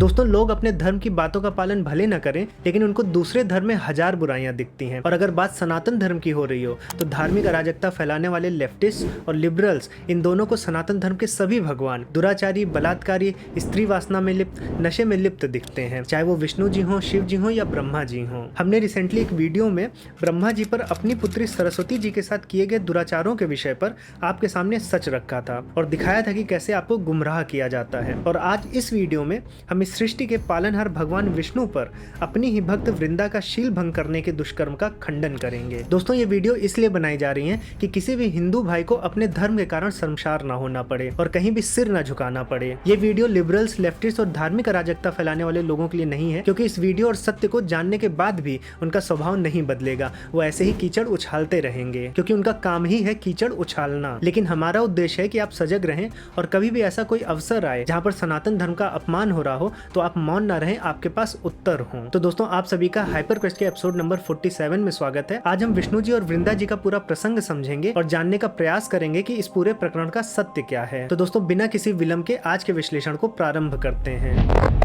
दोस्तों, लोग अपने धर्म की बातों का पालन भले न करें, लेकिन उनको दूसरे धर्म में हजार बुराइयां दिखती हैं। और अगर बात सनातन धर्म की हो रही हो तो धार्मिक अराजकता फैलाने वाले लेफ्टिस्ट और लिबरल्स, इन दोनों को सनातन धर्म के सभी भगवान दुराचारी, बलात्कारी, स्त्री वासना में लिप्त, नशे में लिप्त दिखते हैं, चाहे वो विष्णु जी हों, शिव जी हों या ब्रह्मा जी हों। हमने रिसेंटली एक वीडियो में ब्रह्मा जी पर अपनी पुत्री सरस्वती जी के साथ किए गए दुराचारों के विषय पर आपके सामने सच रखा था और दिखाया था कि कैसे आपको गुमराह किया जाता है। और आज इस वीडियो में हम इस सृष्टि के पालनहार भगवान विष्णु पर अपनी ही भक्त वृंदा का शील भंग करने के दुष्कर्म का खंडन करेंगे। दोस्तों, ये वीडियो इसलिए बनाई जा रही है कि किसी भी हिंदू भाई को अपने धर्म के कारण शर्मसार न होना पड़े और कहीं भी सिर न झुकाना पड़े। ये वीडियो लिबरल्स, लेफ्टिस्ट और धार्मिक अराजकता फैलाने वाले लोगों के लिए नहीं है, क्योंकि इस वीडियो और सत्य को जानने के बाद भी उनका स्वभाव नहीं बदलेगा। वो ऐसे ही कीचड़ उछालते रहेंगे, क्योंकि उनका काम ही है कीचड़ उछालना। लेकिन हमारा उद्देश्य है कि आप सजग रहें और कभी भी ऐसा कोई अवसर आए जहाँ पर सनातन धर्म का अपमान हो रहा हो तो आप मौन ना रहें, आपके पास उत्तर हो। तो दोस्तों, आप सभी का हाइपर क्वेस्ट के एपिसोड नंबर 47 में स्वागत है। आज हम विष्णु जी और वृंदा जी का पूरा प्रसंग समझेंगे और जानने का प्रयास करेंगे कि इस पूरे प्रकरण का सत्य क्या है। तो दोस्तों, बिना किसी विलंब के आज के विश्लेषण को प्रारंभ करते हैं।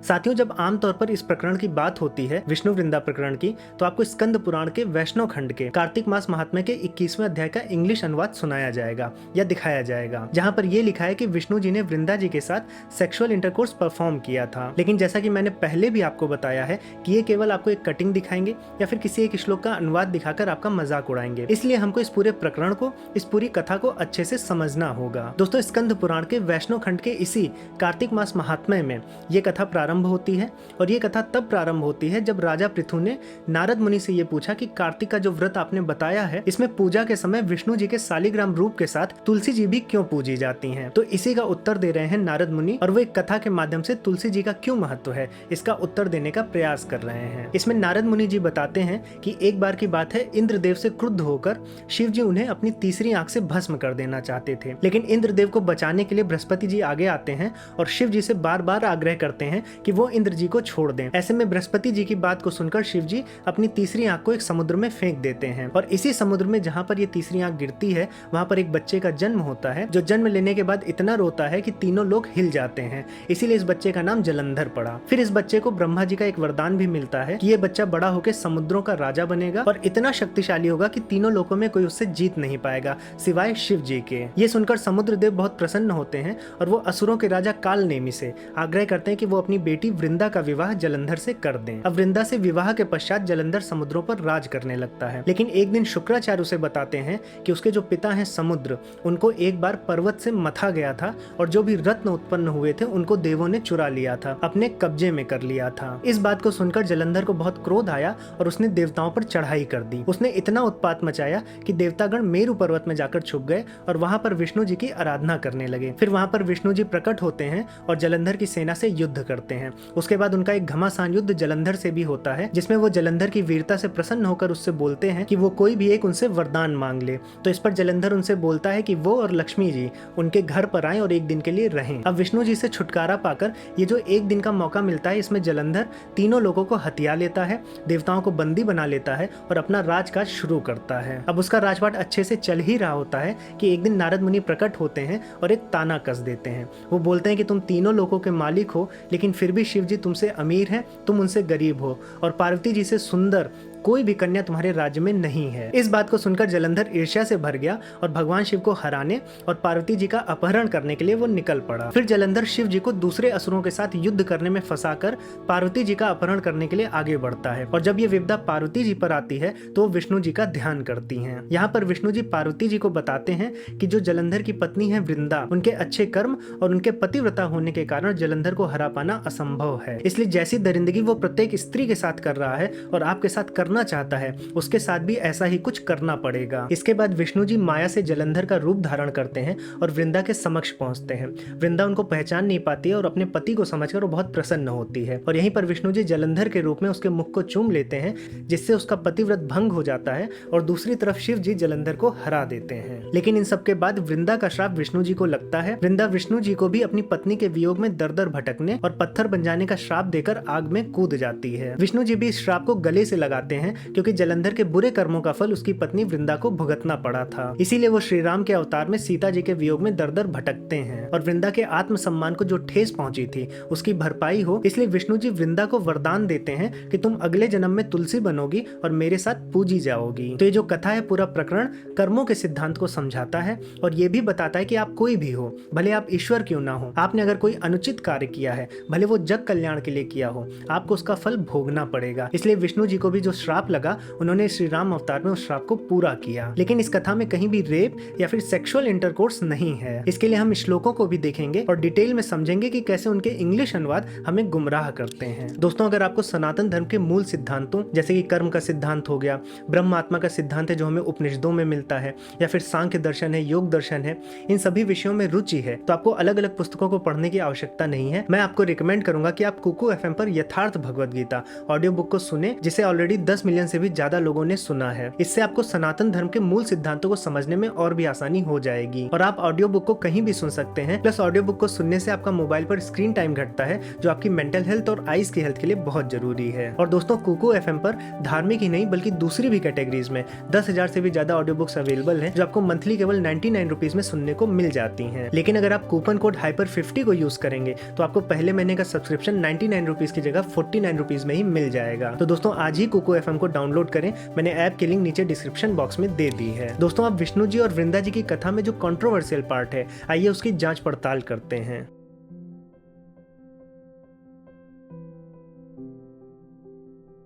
साथियों, जब आमतौर पर इस प्रकरण की बात होती है, विष्णु वृंदा प्रकरण की, तो आपको स्कंद पुराण के वैष्णव खंड के कार्तिक मास महात्म्य के 21वें अध्याय का इंग्लिश अनुवाद सुनाया जाएगा या दिखाया जाएगा, जहां पर यह लिखा है कि विष्णु जी ने वृंदा जी के साथ सेक्सुअल इंटरकोर्स परफॉर्म किया था। लेकिन जैसा कि मैंने पहले भी आपको बताया है कि ये केवल आपको एक कटिंग दिखाएंगे या फिर किसी एक श्लोक का अनुवाद दिखाकर आपका मजाक उड़ाएंगे। इसलिए हमको इस पूरे प्रकरण को, इस पूरी कथा को अच्छे से समझना होगा। दोस्तों, स्कंद पुराण के वैष्णव खंड के इसी कार्तिक मास महात्म्य में ये कथा प्रारंभ होती है। और ये कथा तब प्रारंभ होती है जब राजा पृथु ने नारद मुनि से ये पूछा कि कार्तिक का जो व्रत आपने बताया है, इसमें पूजा के समय विष्णु जी के शालिग्राम रूप के साथ तुलसी जी भी क्यों पूजी जाती हैं। तो इसी का उत्तर दे रहे हैं नारद मुनि, और वो एक कथा के माध्यम से तुलसी जी का क्यों महत्व है इसका उत्तर देने का प्रयास कर रहे हैं। इसमें नारद मुनि जी बताते हैं कि एक बार की बात है, इंद्रदेव से क्रुद्ध होकर शिव जी उन्हें अपनी तीसरी आंख से भस्म कर देना चाहते थे। लेकिन इंद्रदेव को बचाने के लिए बृहस्पति जी आगे आते हैं और शिव जी से बार बार आग्रह करते हैं कि वो इंद्र जी को छोड़ दें। ऐसे में बृहस्पति जी की बात को सुनकर शिव जी अपनी तीसरी आंख को एक समुद्र में फेंक देते हैं और इसी समुद्र में जहां पर ये तीसरी आंख गिरती है, वहां पर एक बच्चे का जन्म होता है, जो जन्म लेने के बाद इतना रोता है कि तीनों लोग हिल जाते हैं। इसीलिए इस बच्चे का नाम जलंधर पड़ा। फिर इस बच्चे को ब्रह्मा जी का एक वरदान भी मिलता है कि ये बच्चा बड़ा होकर समुद्रों का राजा बनेगा और इतना शक्तिशाली होगा कि तीनों लोगों में कोई उससे जीत नहीं पाएगा सिवाय शिव जी के। ये सुनकर समुद्र देव बहुत प्रसन्न होते हैं और वो असुरों के राजा कालनेमी से आग्रह करते हैं कि वो अपनी बेटी वृंदा का विवाह जलंधर से कर दें। अब वृंदा से विवाह के पश्चात जलंधर समुद्रों पर राज करने लगता है। लेकिन एक दिन शुक्राचार्य उसे बताते हैं कि उसके जो पिता हैं समुद्र, उनको एक बार पर्वत से मथा गया था और जो भी रत्न उत्पन्न हुए थे उनको देवों ने चुरा लिया था, अपने कब्जे में कर लिया था। इस बात को सुनकर जलंधर को बहुत क्रोध आया और उसने देवताओं पर चढ़ाई कर दी। उसने इतना उत्पात मचाया कि देवतागण मेरु पर्वत में जाकर छुप गए और वहां पर विष्णु जी की आराधना करने लगे। फिर वहां पर विष्णु जी प्रकट होते हैं और जलंधर की सेना से युद्ध करते हैं। उसके बाद उनका एक घमासान युद्ध जलंधर से भी होता है, जिसमें वो जलंधर की वीरता से प्रसन्न होकर उससे बोलते हैं कि वो कोई भी एक उनसे वरदान मांग ले। तो इस पर जलंधर उनसे बोलता है कि वो और लक्ष्मी जी उनके घर पर आएं और एक दिन के लिए रहें। अब विष्णु जी से छुटकारा पाकर ये जो एक दिन का मौका मिलता है, इसमें जलंधर तीनों लोगों को हथिया लेता है, देवताओं को बंदी बना लेता है और अपना राजकाज शुरू करता है। अब उसका राजपाट अच्छे से चल ही रहा होता है कि एक दिन नारद मुनि प्रकट होते हैं और एक ताना कस देते हैं। वो बोलते हैं कि तुम तीनों लोगों के मालिक हो, लेकिन फिर भी शिव जी तुमसे अमीर हैं, तुम उनसे गरीब हो और पार्वती जी से सुंदर कोई भी कन्या तुम्हारे राज्य में नहीं है। इस बात को सुनकर जलंधर ईर्ष्या से भर गया और भगवान शिव को हराने और पार्वती जी का अपहरण करने के लिए वो निकल पड़ा। फिर जलंधर शिव जी को दूसरे असुरों के साथ युद्ध करने में फंसाकर पार्वती जी का अपहरण करने के लिए आगे बढ़ता है और जब ये विपदा पार्वती जी पर आती है तो विष्णु जी का ध्यान करती हैं। यहाँ पर विष्णु जी पार्वती जी को बताते हैं कि जो जलंधर की पत्नी है वृंदा, उनके अच्छे कर्म और उनके पतिव्रता होने के कारण जलंधर को हरा पाना असंभव है। इसलिए जैसी दरिंदगी वो प्रत्येक स्त्री के साथ कर रहा है और आपके साथ करना चाहता है, उसके साथ भी ऐसा ही कुछ करना पड़ेगा। इसके बाद विष्णु जी माया से जलंधर का रूप धारण करते हैं और वृंदा के समक्ष पहुंचते हैं। वृंदा उनको पहचान नहीं पाती है और अपने पति को समझकर वो बहुत प्रसन्न होती है और यहीं पर विष्णु जी जलंधर के रूप में उसके मुख को चूम लेते हैं, जिससे उसका पतिव्रत भंग हो जाता है और दूसरी तरफ शिव जी जलंधर को हरा देते हैं। लेकिन इन सबके बाद वृंदा का श्राप विष्णु जी को लगता है। वृंदा विष्णु जी को भी अपनी पत्नी के वियोग में दर दर भटकने और पत्थर बन जाने का श्राप देकर आग में कूद जाती है। विष्णु जी भी इस श्राप को गले से लगाते हैं क्योंकि जलंधर के बुरे कर्मों का फल उसकी पत्नी वृंदा को भुगतना पड़ा था। इसीलिए वो श्री राम के अवतार में सीता जी के वियोग में दर दर भटकते हैं और वृंदा के आत्मसम्मान को जो ठेस पहुंची थी उसकी भरपाई हो, इसलिए विष्णु जी वृंदा को वरदान देते हैं कि तुम अगले जन्म में तुलसी बनोगी और मेरे साथ पूजी जाओगी। तो ये जो कथा है, पूरा प्रकरण कर्मों के सिद्धांत को समझाता है और ये भी बताता है कि आप कोई भी हो, भले आप ईश्वर क्यों ना हो, आपने अगर कोई अनुचित कार्य किया है, भले वो जग कल्याण के लिए किया हो, आपको उसका फल भोगना पड़ेगा। इसलिए विष्णु जी को भी जो श्राप लगा, उन्होंने श्री राम अवतार में उस श्राप को पूरा किया। लेकिन इस कथा में कहीं भी रेप या फिर सेक्सुअल इंटरकोर्स नहीं है। इसके लिए हम श्लोकों को भी देखेंगे और डिटेल में समझेंगे कि कैसे उनके इंग्लिश अनुवाद हमें गुमराह करते हैं। दोस्तों, अगर आपको सनातन धर्म के मूल सिद्धांतों जैसे कि कर्म का सिद्धांत हो गया, ब्रह्म आत्मा का सिद्धांत है जो हमें उपनिषदों में मिलता है, या फिर सांख्य दर्शन है, योग दर्शन है, इन सभी विषयों में रुचि है, तो आपको अलग अलग पुस्तकों को पढ़ने की आवश्यकता नहीं है। मैं आपको रिकमेंड करूंगा कि आप कुकू एफएम पर यथार्थ भगवद गीता ऑडियो बुक को सुने, जिसे ऑलरेडी 10 मिलियन से भी ज्यादा लोगों ने सुना है। इससे आपको सनातन धर्म के मूल सिद्धांतों को समझने में और भी आसानी हो जाएगी और आप ऑडियो बुक को कहीं भी सुन सकते हैं। प्लस ऑडियो बुक को सुनने से आपका मोबाइल पर स्क्रीन टाइम घटता है, जो आपकी मेंटल हेल्थ और आईज की हेल्थ के लिए बहुत जरूरी है। और दोस्तों, कुकू एफएम पर धार्मिक ही नहीं बल्कि दूसरी भी कैटेगरीज में 10,000 से भी ज्यादा ऑडियो बुक्स अवेलेबल है, जो आपको मंथली केवल 99 रुपीज में सुनने को मिल जाती हैं। लेकिन अगर आप कूपन कोड HYPER50 को यूज करेंगे तो आपको पहले महीने का सब्सक्रिप्शन 99 रुपीज की जगह 49 रुपीज में ही मिल जाएगा। तो दोस्तों, आज ही कुकू एफएम को डाउनलोड करें। मैंने ऐप की लिंक नीचे डिस्क्रिप्शन बॉक्स में दे दी है। दोस्तों, अब विष्णु जी और वृंदा जी की कथा में जो कंट्रोवर्शियल पार्ट है, आइए उसकी जांच पड़ताल करते हैं।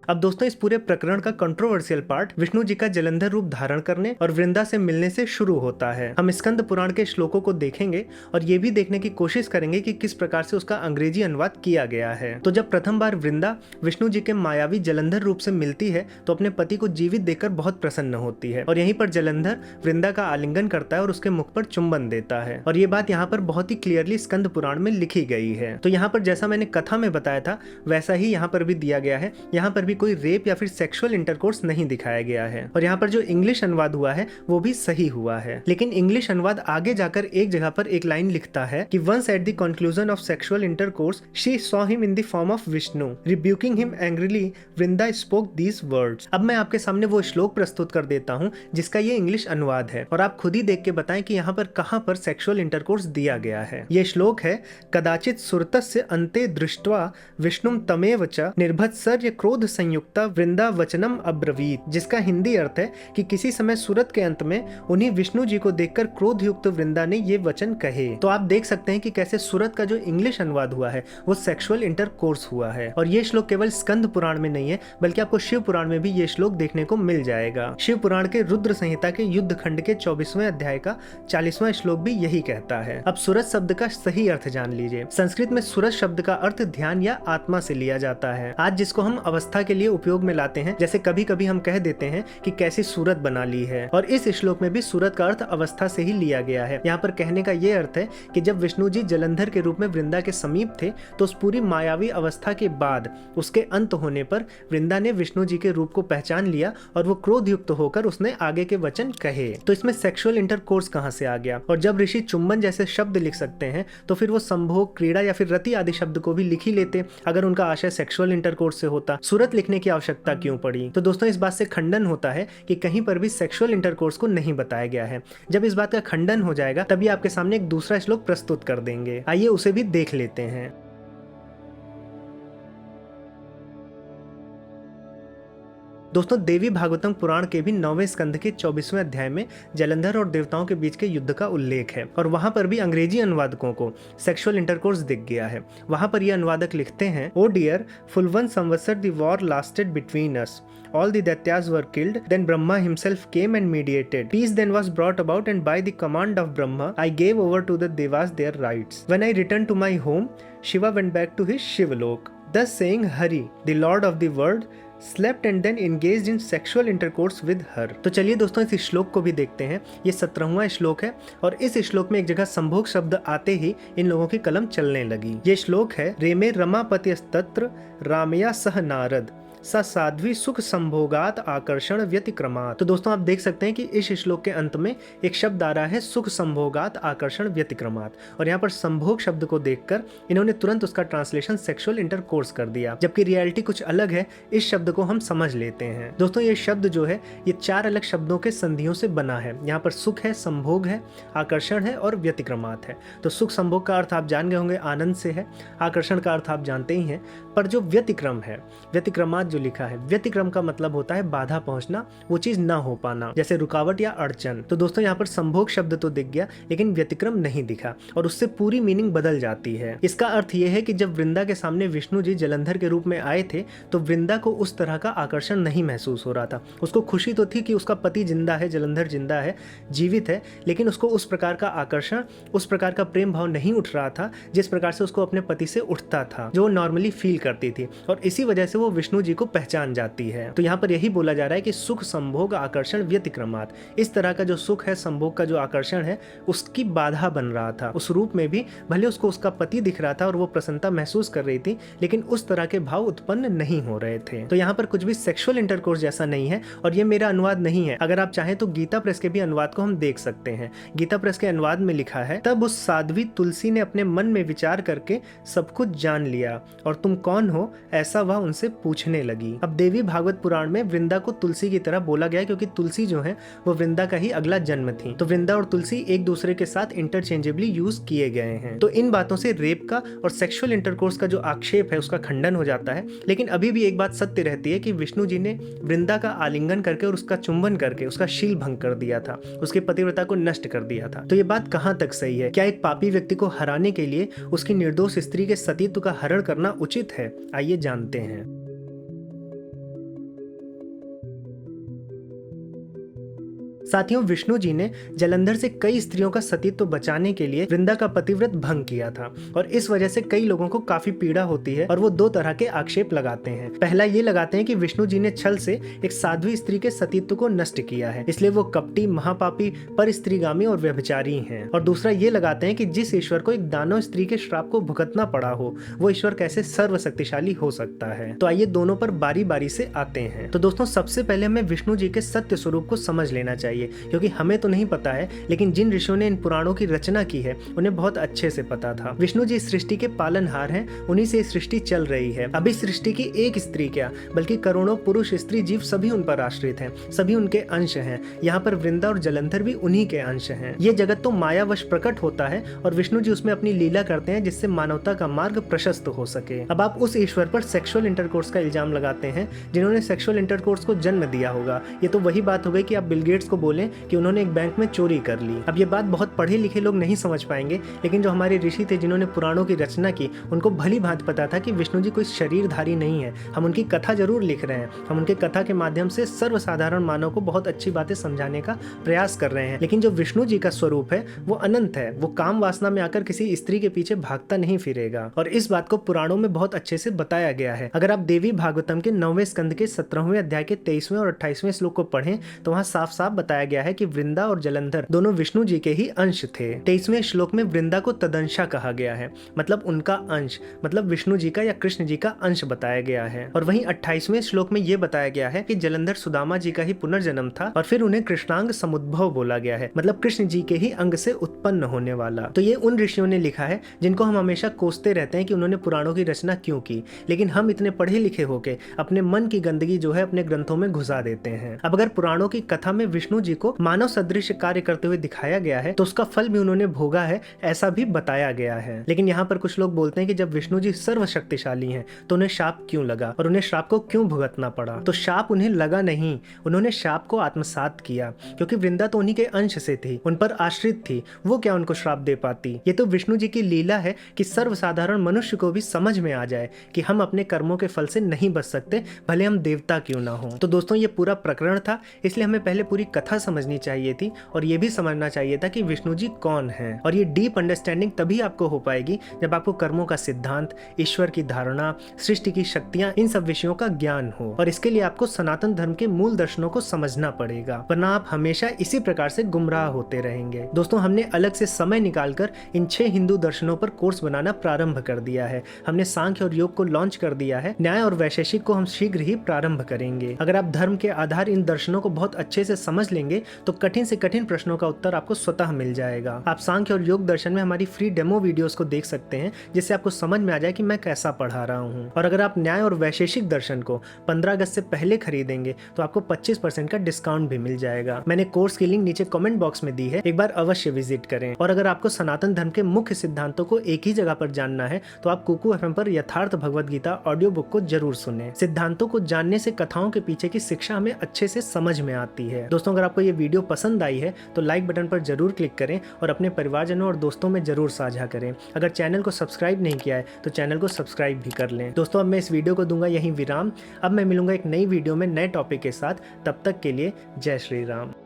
अब दोस्तों, इस पूरे प्रकरण का कंट्रोवर्शियल पार्ट विष्णु जी का जलंधर रूप धारण करने और वृंदा से मिलने से शुरू होता है। हम स्कंद पुराण के श्लोकों को देखेंगे और ये भी देखने की कोशिश करेंगे कि किस प्रकार से उसका अंग्रेजी अनुवाद किया गया है। तो जब प्रथम बार वृंदा विष्णु जी के मायावी जलंधर रूप से मिलती है तो अपने पति को जीवित देखकर बहुत प्रसन्न होती है और यहीं पर जलंधर वृंदा का आलिंगन करता है और उसके मुख पर चुंबन देता है। और ये बात यहाँ पर बहुत ही क्लियरली स्कंद पुराण में लिखी गई है। तो यहाँ पर जैसा मैंने कथा में बताया था वैसा ही यहाँ पर भी दिया गया है। यहाँ पर भी कोई रेप या फिर सेक्सुअल इंटरकोर्स नहीं दिखाया गया है और यहाँ पर जो इंग्लिश अनुवाद हुआ है वो भी सही हुआ है। लेकिन इंग्लिश अनुवाद आगे जाकर एक जगह पर एक लाइन लिखता है कि once at the conclusion of sexual intercourse she saw him in the form of Vishnu rebuking him angrily Vrinda spoke these words. अब मैं आपके सामने वो श्लोक प्रस्तुत कर देता हूँ जिसका ये इंग्लिश अनुवाद है और आप खुद ही देख के बताएं कि यहाँ पर कहाँ पर सेक्सुअल इंटरकोर्स दिया गया है। ये श्लोक है, कदाचित सुरतस्य अन्ते दृष्ट्वा विष्णुम तमेव च निर्भत्सर्य क्रोध संयुक्ता वृंदा वचनम अब्रवीत, जिसका हिंदी अर्थ है कि किसी समय सूरत के अंत में उन्हीं विष्णु जी को देखकर क्रोध युक्त वृंदा ने ये वचन कहे। तो आप देख सकते हैं कि कैसे सूरत का जो इंग्लिश अनुवाद हुआ है वो सेक्सुअल इंटरकोर्स हुआ है। और ये श्लोक केवल स्कंद पुराण में नहीं है बल्कि आपको शिव पुराण में भी ये श्लोक देखने को मिल जाएगा। शिव पुराण के रुद्र संहिता के युद्ध खंड के 24वें अध्याय का 40वां श्लोक भी यही कहता है। अब सूरत शब्द का सही अर्थ जान लीजिए। संस्कृत में सूरत शब्द का अर्थ ध्यान या आत्मा से लिया जाता है। आज जिसको हम अवस्था के लिए उपयोग में लाते हैं, जैसे कभी कभी हम कह देते हैं कि कैसी सूरत बना ली है, और इस श्लोक में भी सूरत का अर्थ अवस्था से ही लिया गया है। यहाँ पर कहने का ये अर्थ है कि जब विष्णु जी जलंधर के रूप में वृंदा के समीप थे तो उस पूरी मायावी अवस्था के बाद उसके अंत होने पर वृंदा ने विष्णु जी के रूप को पहचान लिया और वो क्रोध युक्त होकर उसने आगे के वचन कहे। तो इसमें सेक्सुअल इंटरकोर्स कहाँ से आ गया? और जब ऋषि चुंबन जैसे शब्द लिख सकते हैं तो फिर वो संभोग, क्रीड़ा या फिर रति आदि शब्द को भी लिख ही लेते अगर उनका आशय सेक्सुअल इंटरकोर्स से होता। सूरत लिखने की आवश्यकता क्यों पड़ी? तो दोस्तों, इस बात से खंडन होता है कि कहीं पर भी सेक्सुअल इंटरकोर्स को नहीं बताया गया है। जब इस बात का खंडन हो जाएगा तभी आपके सामने एक दूसरा श्लोक प्रस्तुत कर देंगे। आइए उसे भी देख लेते हैं। दोस्तों, देवी भागवतम पुराण के भी 9वें स्कंद के 24वें अध्याय में जलंधर और देवताओं के बीच के युद्ध का उल्लेख है और वहां पर भी अंग्रेजी अनुवादकों को सेक्सुअल इंटरकोर्स दिख गया है। वहां पर ये अनुवादक लिखते हैं, ओ डियर, फुल 1 संवत्सर the war lasted between us. All the Daityas were killed. Then Brahma himself came and mediated. Peace then was brought about, and by the command of Brahma, I gave over to the Devas their rights. When I returned to my home, Shiva went back to his Shivalok. Thus saying, Hari, the Lord of the world, slept and then engaged in sexual intercourse with her. तो चलिए दोस्तों, इस श्लोक को भी देखते हैं। ये 17वां श्लोक है और इस श्लोक में एक जगह संभोग शब्द आते ही इन लोगों की कलम चलने लगी। ये श्लोक है, रेमे रमापत्यस्तत्र रामया सह नारद स साध्वी सुख संभोगात आकर्षण व्यतिक्रमात्। तो दोस्तों आप देख सकते हैं कि इस श्लोक के अंत में एक शब्द आ रहा है सुख संभोगात आकर्षण व्यतिक्रमात्, और यहाँ पर संभोग शब्द को देखकर इन्होंने तुरंत उसका ट्रांसलेशन सेक्सुअल इंटरकोर्स कर दिया, जबकि रियलिटी कुछ अलग है। इस शब्द को हम समझ लेते हैं। दोस्तों ये शब्द जो है ये 4 अलग शब्दों के संधियों से बना है। यहाँ पर सुख है, संभोग है, आकर्षण है और व्यतिक्रमात् है। तो सुख संभोग का अर्थ आप जान गए होंगे, आनंद से है। आकर्षण का अर्थ आप जानते ही हैं। पर जो व्यतिक्रम है, व्यतिक्रमात् जो लिखा है, व्यतिक्रम का मतलब होता है बाधा पहुंचना, वो चीज ना हो पाना, जैसे रुकावट या अड़चन। तो दोस्तों यहाँ पर संभोग शब्द तो दिख गया लेकिन व्यतिक्रम नहीं दिखा, और उससे पूरी मीनिंग बदल जाती है। इसका अर्थ यह है कि जब वृंदा के सामने विष्णु जी जलंधर के रूप में आए थे तो वृंदा को उस तरह का आकर्षण नहीं महसूस हो रहा था। उसको खुशी तो थी कि उसका पति जिंदा है, जलंधर जिंदा है, जीवित है, लेकिन उसको उस प्रकार का आकर्षण, उस प्रकार का प्रेम भाव नहीं उठ रहा था जिस प्रकार से उसको अपने पति से उठता था, जो वो नॉर्मली फील करती थी, और इसी वजह से वो विष्णु जी को पहचान जाती है। तो यहाँ पर यही बोला जा रहा है कि सुख संभोग आकर्षण व्यतिक्रमात्, इस तरह का जो सुख है, संभोग का जो आकर्षण है, उसकी बाधा बन रहा था। उस रूप में भी भले उसको उसका पति दिख रहा था और वो प्रसन्नता महसूस कर रही थी, लेकिन उस तरह के भाव उत्पन्न नहीं हो रहे थे। तो यहाँ पर कुछ भी सेक्सुअल इंटरकोर्स जैसा नहीं है, और ये मेरा अनुवाद नहीं है। अगर आप चाहें तो गीता प्रेस के भी अनुवाद को हम देख सकते हैं। गीता प्रेस के अनुवाद में लिखा है, तब उस साध्वी तुलसी ने अपने मन में विचार करके सब कुछ जान लिया, और तुम कौन हो ऐसा वह उनसे पूछने लगी। अब देवी भागवत पुराण में वृंदा को तुलसी की तरह बोला गया, क्योंकि तुलसी जो है वो वृंदा का ही अगला जन्म थी। तो वृंदा और तुलसी एक दूसरे के साथ इंटरचेंजेबली यूज किए गए हैं। तो इन बातों से रेप का और सेक्सुअल इंटरकोर्स का जो आक्षेप है उसका खंडन हो जाता है। लेकिन अभी भी एक बात सत्य रहती है कि विष्णु जी ने वृंदा का आलिंगन करके और उसका चुंबन करके उसका शील भंग कर दिया था, उसके पतिव्रता को नष्ट कर दिया था। तो ये बात कहां तक सही है? क्या एक पापी व्यक्ति को हराने के लिए उसकी निर्दोष स्त्री के सतीत्व का हरण करना उचित है? आइए जानते हैं। साथियों, विष्णु जी ने जलंधर से कई स्त्रियों का सतीत्व बचाने के लिए वृंदा का पतिव्रत भंग किया था, और इस वजह से कई लोगों को काफी पीड़ा होती है, और वो 2 तरह के आक्षेप लगाते हैं। पहला ये लगाते हैं कि विष्णु जी ने छल से एक साध्वी स्त्री के सतीत्व को नष्ट किया है, इसलिए वो कपटी, महापापी, पर स्त्रीगामी और व्यभिचारी हैं। और दूसरा ये लगाते हैं कि जिस ईश्वर को एक दानव स्त्री के श्राप को भुगतना पड़ा हो, वो ईश्वर कैसे सर्वशक्तिशाली हो सकता है। तो आइए दोनों पर बारी बारी से आते हैं। तो दोस्तों सबसे पहले हमें विष्णु जी के सत्य स्वरूप को समझ लेना चाहिए, क्योंकि हमें तो नहीं पता है, लेकिन जिन ऋषियों ने इन पुराणों की रचना की है उन्हें बहुत अच्छे से पता था। विष्णु जी सृष्टि के पालनहार हैं, उन्हीं से सृष्टि चल रही है। अभी सृष्टि की एक स्त्री क्या, बल्कि करोड़ों पुरुष, स्त्री, जीव सभी उन पर आश्रित हैं, सभी उनके अंश हैं। यहाँ पर वृंदा और जलंधर भी उन्हीं के अंश हैं। ये जगत तो मायावश प्रकट होता है और विष्णु जी उसमें अपनी लीला करते हैं, जिससे मानवता का मार्ग प्रशस्त हो सके। अब आप उस ईश्वर पर सेक्सुअल इंटरकोर्स का इल्जाम लगाते हैं जिन्होंने सेक्सुअल इंटरकोर्स को जन्म दिया होगा। ये तो वही बात हो गई कि आप बिल गेट्स को बोलें कि उन्होंने एक बैंक में चोरी कर ली। अब ये बात बहुत पढ़े लिखे लोग नहीं समझ पाएंगे, लेकिन जो हमारे ऋषि थे जिन्होंने पुराणों की रचना की, उनको भली भांति पता था कि विष्णु जी कोई शरीरधारी नहीं है। हम उनकी कथा जरूर लिख रहे हैं, हम उनके कथा के माध्यम से सर्वसाधारण मानव को बहुत अच्छी बातें समझाने का प्रयास कर रहे हैं, लेकिन जो विष्णु जी का स्वरूप है वो अनंत है। वो काम वासना में आकर किसी स्त्री के पीछे भागता नहीं फिरेगा, और इस बात को पुराणों में बहुत अच्छे से बताया गया है। अगर आप देवी भागवतम के 9वें स्कंद के 17वें अध्याय के 23वें और 28वें श्लोक को पढ़ें तो वहाँ साफ साफ बताया गया है कि वृंदा और जलंधर दोनों विष्णु जी के ही अंश थे। 23वें श्लोक में वृंदा को तदंशा कहा गया है, मतलब उनका अंश, मतलब विष्णु जी का या कृष्ण जी का अंश बताया गया है। और वहीं 28वें श्लोक में यह बताया गया है कि जलंधर सुदामा जी का ही पुनर्जन्म था, और फिर उन्हें कृष्णांग समुद्भव बोला गया है, मतलब कृष्ण जी के ही अंग से उत्पन्न होने वाला। तो ये उन ऋषियों ने लिखा है जिनको हम हमेशा कोसते रहते हैं कि उन्होंने पुराणों की रचना क्यों की, लेकिन हम इतने पढ़े लिखे होके अपने मन की गंदगी जो है अपने ग्रंथों में घुसा देते हैं। अब अगर पुराणों की कथा में विष्णु जी को मानव सदृश कार्य करते हुए दिखाया गया है तो उसका फल भी उन्होंने भोगा है, ऐसा भी बताया गया है। लेकिन यहाँ पर कुछ लोग बोलते हैं कि जब विष्णु जी सर्वशक्तिशाली हैं तो उन्हें शाप क्यों लगा और उन्हें शाप को क्यों भुगतना पड़ा। तो शाप उन्हें लगा नहीं, उन्होंने शाप को आत्मसात किया, क्योंकि वृंदा तो उन्हीं के अंश से थी, उन पर आश्रित थी, वो क्या उनको श्राप दे पाती। ये तो विष्णु जी की लीला है कि सर्वसाधारण मनुष्य को भी समझ में आ जाए कि हम अपने कर्मों के फल से नहीं बच सकते, भले हम देवता क्यों ना हो। तो दोस्तों ये पूरा प्रकरण था, इसलिए हमें पहले पूरी कथा शाखा समझनी चाहिए थी और ये भी समझना चाहिए था कि विष्णु जी कौन हैं। और ये डीप अंडरस्टैंडिंग तभी आपको हो पाएगी जब आपको कर्मों का सिद्धांत, ईश्वर की धारणा, सृष्टि की शक्तियां, इन सब विषयों का ज्ञान हो। और इसके लिए आपको सनातन धर्म के मूल दर्शनों को समझना पड़ेगा, वरना आप हमेशा इसी प्रकार से गुमराह होते रहेंगे। दोस्तों, हमने अलग से समय निकालकर इन 6 हिंदू दर्शनों पर कोर्स बनाना प्रारंभ कर दिया है। हमने सांख्य और योग को लॉन्च कर दिया है। न्याय और वैशेषिक को हम शीघ्र ही प्रारंभ करेंगे। अगर आप धर्म के आधार इन दर्शनों को बहुत अच्छे से समझ लेंगे तो कठिन से कठिन प्रश्नों का उत्तर आपको स्वतः मिल जाएगा। आप सांख्य और योग दर्शन में हमारी फ्री डेमो वीडियोस को देख सकते हैं, जिससे आपको समझ में आ जाए कि मैं कैसा पढ़ा रहा हूँ। और अगर आप न्याय और वैशेषिक दर्शन को 15 अगस्त से पहले खरीदेंगे तो आपको 25% का डिस्काउंट भी मिल जाएगा। मैंने कोर्स की लिंक नीचे कमेंट बॉक्स में दी है, एक बार अवश्य विजिट करें। और अगर आपको सनातन धर्म के मुख्य सिद्धांतों को एक ही जगह पर जानना है तो आप कुकू एफएम पर यथार्थ भगवद गीता ऑडियो बुक को जरूर सुने। सिद्धांतों को जानने से कथाओं के पीछे की शिक्षा हमें अच्छे से समझ में आती है। दोस्तों, अगर आपको ये वीडियो पसंद आई है तो लाइक बटन पर जरूर क्लिक करें और अपने परिवारजनों और दोस्तों में जरूर साझा करें। अगर चैनल को सब्सक्राइब नहीं किया है तो चैनल को सब्सक्राइब भी कर लें। दोस्तों, अब मैं इस वीडियो को दूंगा यहीं विराम। अब मैं मिलूंगा एक नई वीडियो में नए टॉपिक के साथ। तब तक के लिए जय श्री राम।